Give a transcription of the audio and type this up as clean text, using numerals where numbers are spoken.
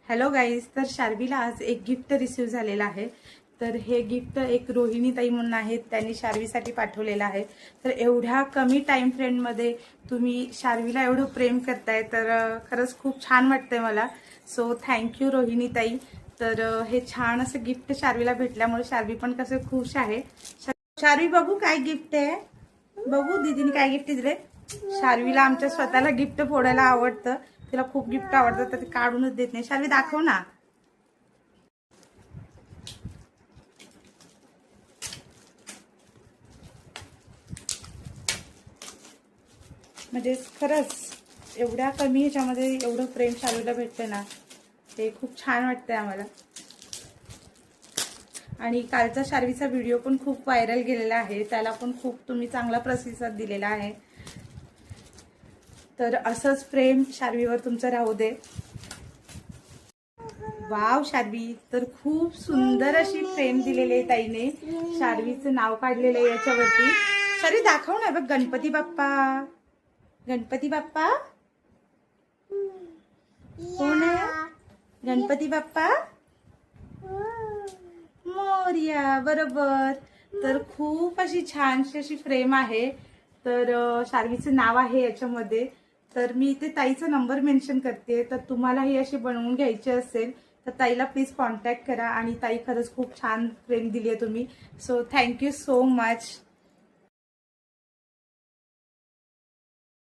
Hello guys, तर शार्वीला आज एक गिफ्ट रिसीव झालेलं आहे. तर हे गिफ्ट एक रोहिणी ताई म्हणून आहेत, त्यांनी शार्वीसाठी पाठवलेलं आहे. तर एवढ्या कमी टाइम फ्रेममध्ये तुम्ही शार्वीला एवढं प्रेम करताय, तर खरंच खूप छान वाटतंय मला. सो थँक्यू रोहिणी ताई. तर हे छान असं गिफ्ट शार्वीला भेटल्यामुळे शार्वी पण कसं खुश आहे. शार्वी बघू काय गिफ्ट आहे, बघू दीदीने काय गिफ्ट दिले. शार्वीला आमच्या स्वतःला गिफ्ट फोडायला आवडतं, तिला खूप गिफ्ट आवडतं, तर ते काढूनच देत नाही. शार्वी दाखव ना. म्हणजे खरंच एवढ्या कमी ह्याच्यामध्ये एवढं प्रेम शार्वीला भेटतं ना, ते खूप छान वाटतंय आम्हाला. आणि कालचा शार्वीचा व्हिडिओ पण खूप व्हायरल गेलेला आहे, त्याला पण खूप तुम्ही चांगला प्रतिसाद दिलेला आहे. तर असंच प्रेम शार्वीवर तुमचं राहू दे. वाव शार्वी, तर खूप सुंदर अशी फ्रेम दिलेली आहे ताईने. शार्वीचं नाव काढलेलं आहे याच्यावरती. शार्वी दाखव ना, बघ गणपती बाप्पा. गणपती बाप्पा कोण आहे? गणपती बाप्पा मोरया, बरोबर. तर खूप अशी छानशी अशी फ्रेम आहे. तर शार्वीचं नाव आहे याच्यामध्ये. तर मी इथे ताईचा नंबर मेन्शन करते, तर तुम्हाला ही अशी बनवून घ्यायची असेल तर ताईला प्लीज कॉन्टॅक्ट करा. आणि ताई खरंच खूप छान फ्रेम दिली आहे तुम्ही. So thank you so much.